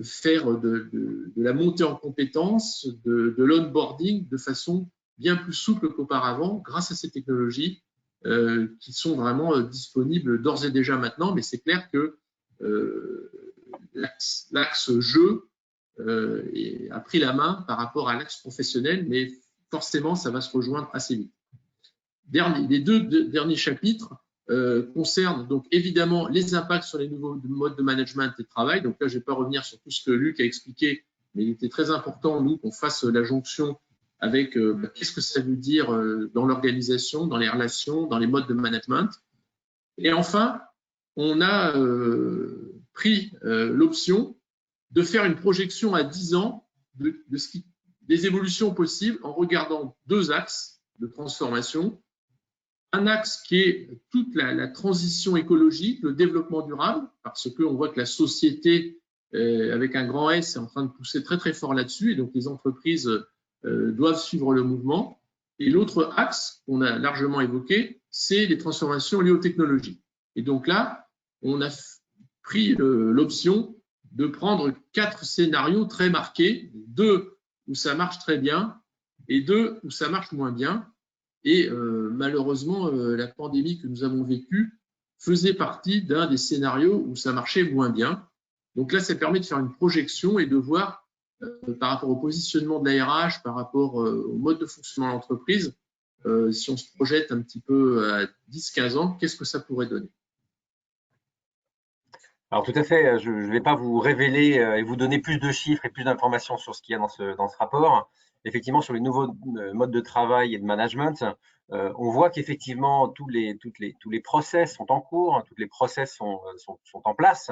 faire de la montée en compétences, de l'onboarding de façon bien plus souple qu'auparavant grâce à ces technologies qui sont vraiment disponibles d'ores et déjà maintenant, mais c'est clair que l'axe jeu a pris la main par rapport à l'axe professionnel, mais forcément, ça va se rejoindre assez vite. Les deux derniers chapitres concernent donc évidemment les impacts sur les nouveaux modes de management et de travail. Donc là, je ne vais pas revenir sur tout ce que Luc a expliqué, mais il était très important, nous, qu'on fasse la jonction avec qu'est-ce que ça veut dire dans l'organisation, dans les relations, dans les modes de management. Et enfin, on a pris l'option de faire une projection à 10 ans des évolutions possibles en regardant deux axes de transformation. Un axe qui est toute la transition écologique, le développement durable, parce qu'on voit que la société, avec un grand S, est en train de pousser très très fort là-dessus, et donc les entreprises doivent suivre le mouvement. Et l'autre axe qu'on a largement évoqué, c'est les transformations liées aux technologies. Et donc là, on a pris l'option de prendre 4 scénarios très marqués, 2 où ça marche très bien et 2 où ça marche moins bien. Et malheureusement, la pandémie que nous avons vécue faisait partie d'un des scénarios où ça marchait moins bien. Donc là, ça permet de faire une projection et de voir par rapport au positionnement de la RH, par rapport au mode de fonctionnement de l'entreprise, si on se projette un petit peu à 10-15 ans, qu'est-ce que ça pourrait donner? Alors tout à fait, je ne vais pas vous révéler et vous donner plus de chiffres et plus d'informations sur ce qu'il y a dans ce rapport. effectivement, sur les nouveaux modes de travail et de management, on voit qu'effectivement, tous les process sont en cours, toutes les process sont en place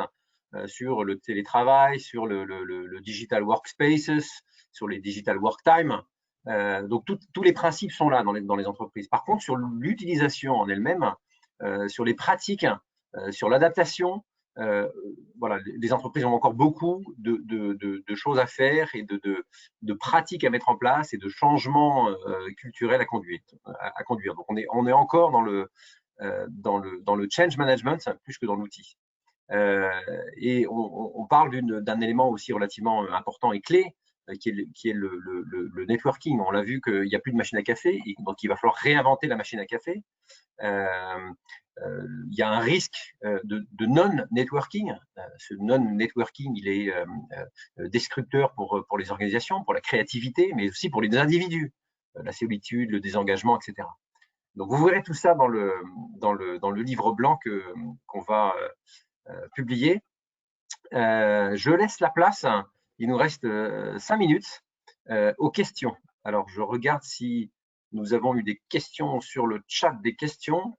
sur le télétravail, sur le digital workspaces, sur les digital work time. Donc, tous les principes sont là dans les entreprises. Par contre, sur l'utilisation en elle-même, sur les pratiques, sur l'adaptation, voilà, les entreprises ont encore beaucoup de choses à faire et de pratiques à mettre en place et de changements culturels à conduire. Donc, on est encore dans le change management plus que dans l'outil. Et on parle d'un élément aussi relativement important et clé, qui est le networking. On l'a vu qu'il n'y a plus de machine à café, et donc il va falloir réinventer la machine à café. Il y a un risque de non-networking. Ce non-networking, il est destructeur pour les organisations, pour la créativité, mais aussi pour les individus, la solitude, le désengagement, etc. Donc, vous verrez tout ça dans le livre blanc qu'on va publier. Je laisse la place, il nous reste 5 minutes, aux questions. Alors, je regarde si nous avons eu des questions sur le chat des questions.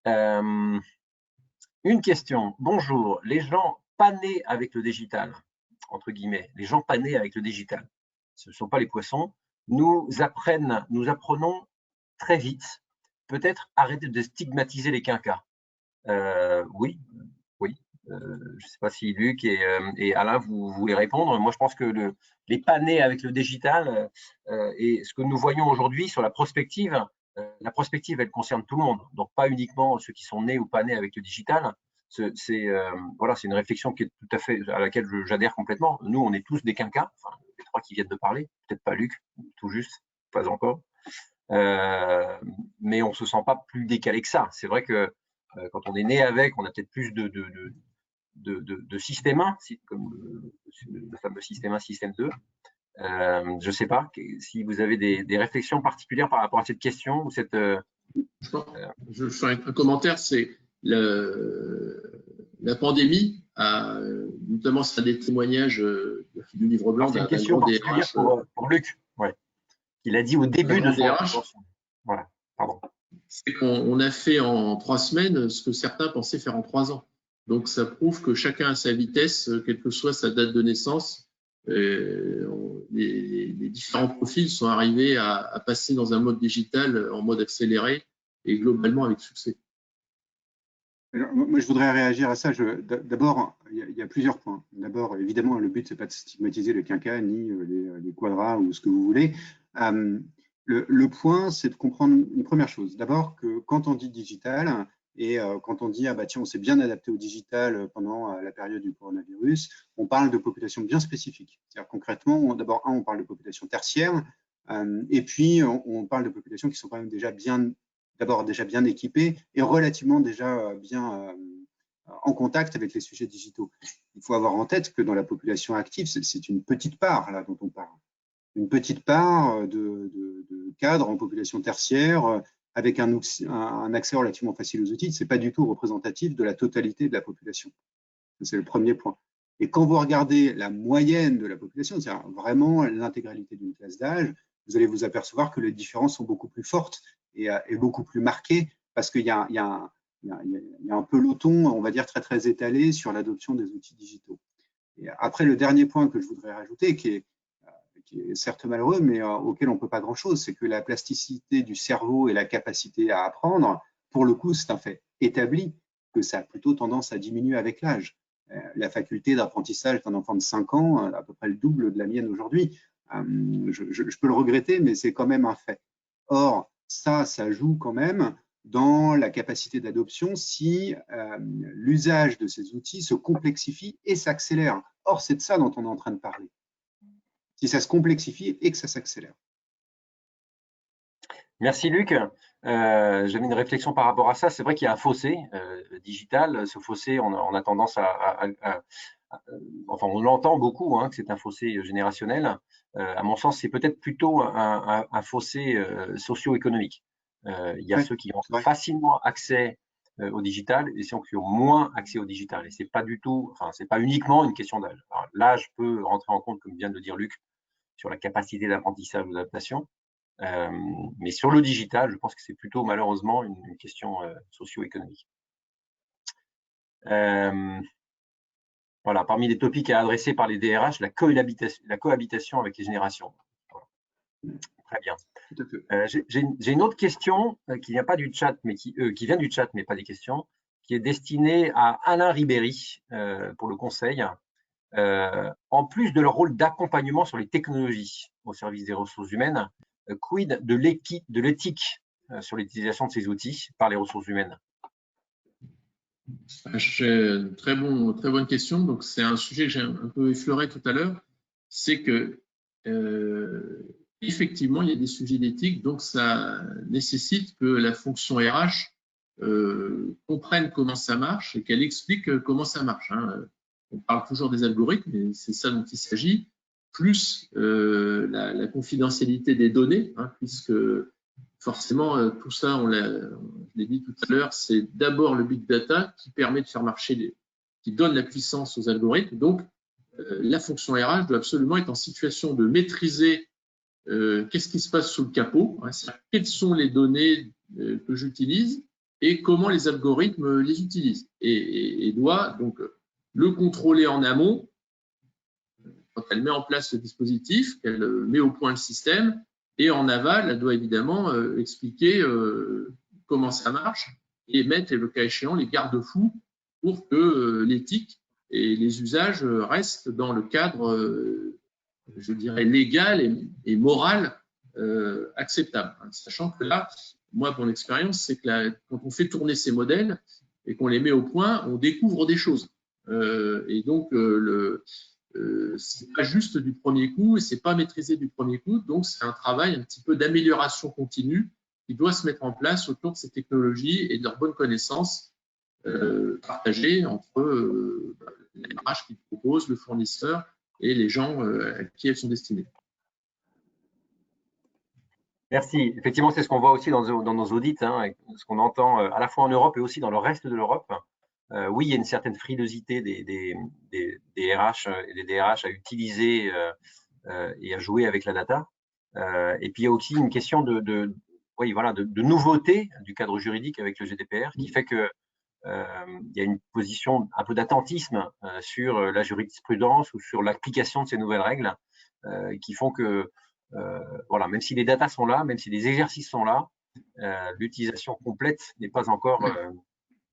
Une question. Bonjour, les gens pas nés avec le digital, entre guillemets, les gens pas nés avec le digital, ce ne sont pas les poissons, nous apprenons très vite, peut-être arrêter de stigmatiser les quinquas. Oui. Je ne sais pas si Luc et Alain, vous voulez répondre. Moi, je pense que les pas nés avec le digital et ce que nous voyons aujourd'hui sur la prospective, elle concerne tout le monde. Donc, pas uniquement ceux qui sont nés ou pas nés avec le digital. Voilà, c'est une réflexion qui est tout à fait à laquelle j'adhère complètement. Nous, on est tous des quinquas, enfin, les trois qui viennent de parler, peut-être pas Luc, tout juste, pas encore. Mais on ne se sent pas plus décalé que ça. C'est vrai que quand on est né avec, on a peut-être plus de système 1, comme le fameux système 1, système 2. Je ne sais pas si vous avez des réflexions particulières par rapport à cette question ou cette. Je fais un commentaire, c'est la pandémie a, notamment ça des témoignages du livre blanc d'un grand DRH pour Luc, ouais. Il a dit au début de son intervention. Voilà, pardon. C'est qu'on a fait en 3 semaines ce que certains pensaient faire en 3 ans. Donc, ça prouve que chacun a sa vitesse, quelle que soit sa date de naissance. Les différents profils sont arrivés à passer dans un mode digital en mode accéléré et globalement avec succès. Alors, moi, je voudrais réagir à ça. D'abord, il y a plusieurs points. D'abord, évidemment, le but, c'est pas de stigmatiser les quinquas ni les quadras ou ce que vous voulez. Le point, c'est de comprendre une première chose. D'abord, que quand on dit digital et quand on dit ah bah tiens, on s'est bien adapté au digital pendant la période du coronavirus, on parle de populations bien spécifiques. C'est-à-dire concrètement, d'abord, on parle de populations tertiaires et puis on parle de populations qui sont quand même déjà bien équipées et relativement déjà bien en contact avec les sujets digitaux. Il faut avoir en tête que dans la population active, c'est une petite part là dont on parle. Une petite part de cadres en population tertiaire avec un accès relativement facile aux outils. Ce n'est pas du tout représentatif de la totalité de la population. C'est le premier point. Et quand vous regardez la moyenne de la population, c'est-à-dire vraiment l'intégralité d'une classe d'âge, vous allez vous apercevoir que les différences sont beaucoup plus fortes et beaucoup plus marquées parce qu'il y a un peloton, on va dire, très, très étalé sur l'adoption des outils digitaux. Et après, le dernier point que je voudrais rajouter, qui est certes malheureux, mais auquel on ne peut pas grand-chose, c'est que la plasticité du cerveau et la capacité à apprendre, pour le coup, c'est un fait établi que ça a plutôt tendance à diminuer avec l'âge. La faculté d'apprentissage d'un enfant de 5 ans, à peu près le double de la mienne aujourd'hui. Je peux le regretter, mais c'est quand même un fait. Or, ça joue quand même dans la capacité d'adoption si l'usage de ces outils se complexifie et s'accélère. Or, c'est de ça dont on est en train de parler. Si ça se complexifie et que ça s'accélère. Merci Luc. J'avais une réflexion par rapport à ça. C'est vrai qu'il y a un fossé digital. Ce fossé, on a tendance enfin, on l'entend beaucoup, hein, que c'est un fossé générationnel. À mon sens, c'est peut-être plutôt un fossé socio-économique. Il y a ceux qui ont facilement accès au digital et ceux qui ont moins accès au digital. Et c'est pas du tout, enfin, c'est pas uniquement une question d'âge. L'âge peut rentrer en compte, comme vient de le dire Luc, sur la capacité d'apprentissage ou d'adaptation. Mais sur le digital, je pense que c'est plutôt malheureusement une question socio-économique. Voilà, parmi les topics à adresser par les DRH, la cohabitation avec les générations. Voilà. Très bien. J'ai une autre question qui vient pas du chat, mais qui vient du chat, mais pas des questions, qui est destinée à Alain Ribéry pour le conseil. En plus de leur rôle d'accompagnement sur les technologies au service des ressources humaines, quid de l'éthique sur l'utilisation de ces outils par les ressources humaines? Très bonne question. Donc, c'est un sujet que j'ai un peu effleuré tout à l'heure. C'est que, effectivement, il y a des sujets d'éthique, donc ça nécessite que la fonction RH comprenne comment ça marche et qu'elle explique comment ça marche. Hein. On parle toujours des algorithmes, mais c'est ça dont il s'agit, plus la confidentialité des données, hein, puisque forcément, tout ça, je l'ai dit tout à l'heure, c'est d'abord le big data qui permet de faire marcher, qui donne la puissance aux algorithmes. Donc, la fonction RH doit absolument être en situation de maîtriser qu'est-ce qui se passe sous le capot, hein, quelles sont les données que j'utilise et comment les algorithmes les utilisent. Et doit donc le contrôler en amont quand elle met en place le dispositif, qu'elle met au point le système. Et en aval, elle doit évidemment expliquer comment ça marche et mettre, le cas échéant, les garde-fous pour que l'éthique et les usages restent dans le cadre, je dirais, légal et moral acceptable. Sachant que là, moi, mon expérience, c'est que quand on fait tourner ces modèles et qu'on les met au point, on découvre des choses. Et donc, c'est pas juste du premier coup et c'est pas maîtrisé du premier coup. Donc, c'est un travail un petit peu d'amélioration continue qui doit se mettre en place autour de ces technologies et de leur bonne connaissance partagée entre les RH qui proposent, le fournisseur et les gens à qui elles sont destinées. Merci. Effectivement, c'est ce qu'on voit aussi dans nos audits, hein, ce qu'on entend à la fois en Europe et aussi dans le reste de l'Europe. Oui, il y a une certaine frilosité des RH et des DRH à utiliser et à jouer avec la data. Et puis, il y a aussi une question de nouveauté du cadre juridique avec le GDPR qui fait que il y a une position un peu d'attentisme sur la jurisprudence ou sur l'application de ces nouvelles règles qui font que, voilà, même si les datas sont là, même si les exercices sont là, l'utilisation complète n'est pas encore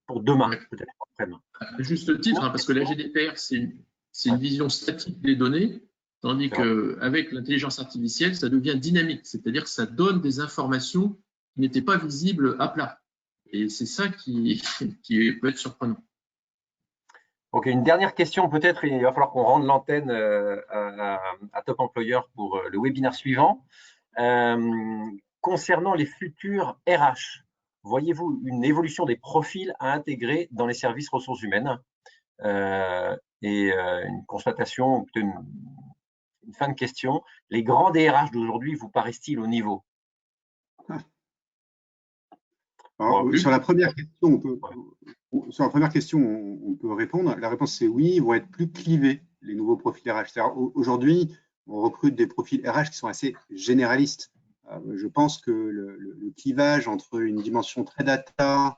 pour demain, peut-être après-demain. À juste titre, hein, parce que la GDPR, c'est une vision statique des données, tandis qu'avec l'intelligence artificielle, ça devient dynamique, c'est-à-dire que ça donne des informations qui n'étaient pas visibles à plat. Et c'est ça qui peut être surprenant. Ok, une dernière question peut-être, il va falloir qu'on rende l'antenne à Top Employeur pour le webinaire suivant. Concernant les futurs RH, voyez-vous une évolution des profils à intégrer dans les services ressources humaines et une constatation, une fin de question, les grands DRH d'aujourd'hui vous paraissent-ils au niveau? Alors, sur la première question, on peut répondre. La réponse, c'est oui, ils vont être plus clivés, les nouveaux profils RH. Aujourd'hui, on recrute des profils RH qui sont assez généralistes. Je pense que le clivage entre une dimension très data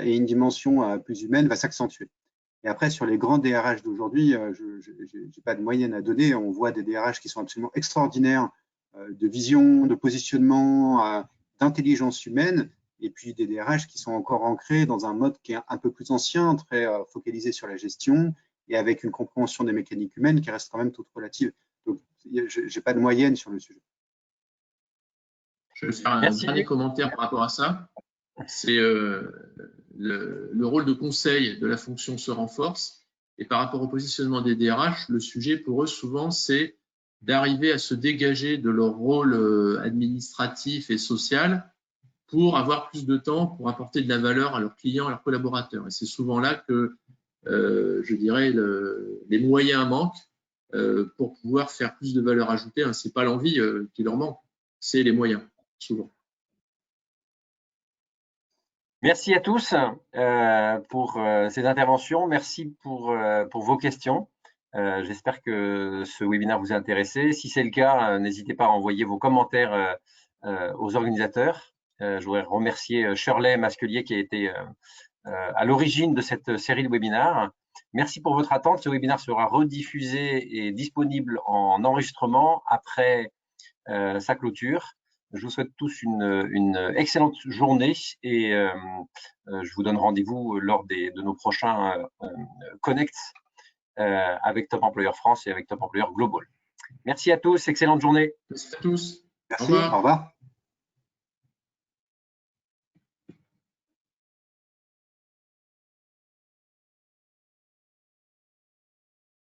et une dimension plus humaine va s'accentuer. Et après, sur les grands DRH d'aujourd'hui, je n'ai pas de moyenne à donner. On voit des DRH qui sont absolument extraordinaires de vision, de positionnement, d'intelligence humaine, et puis des DRH qui sont encore ancrés dans un mode qui est un peu plus ancien, très focalisé sur la gestion et avec une compréhension des mécaniques humaines qui reste quand même toute relative. Donc, je n'ai pas de moyenne sur le sujet. Je vais faire un dernier commentaire par rapport à ça. C'est le rôle de conseil de la fonction se renforce. Et par rapport au positionnement des DRH, le sujet pour eux souvent, c'est d'arriver à se dégager de leur rôle administratif et social pour avoir plus de temps pour apporter de la valeur à leurs clients, à leurs collaborateurs. Et c'est souvent là que, je dirais, les moyens manquent pour pouvoir faire plus de valeur ajoutée. Ce n'est pas l'envie qui leur manque, c'est les moyens, souvent. Merci à tous pour ces interventions. Merci pour vos questions. J'espère que ce webinaire vous a intéressé. Si c'est le cas, n'hésitez pas à envoyer vos commentaires aux organisateurs. Je voudrais remercier Shirley Masquelier qui a été à l'origine de cette série de webinaires. Merci pour votre attente. Ce webinaire sera rediffusé et disponible en enregistrement après sa clôture. Je vous souhaite tous une excellente journée et je vous donne rendez-vous lors de nos prochains Connect avec Top Employeur France et avec Top Employeur Global. Merci à tous, excellente journée. Merci à tous. Merci, au revoir.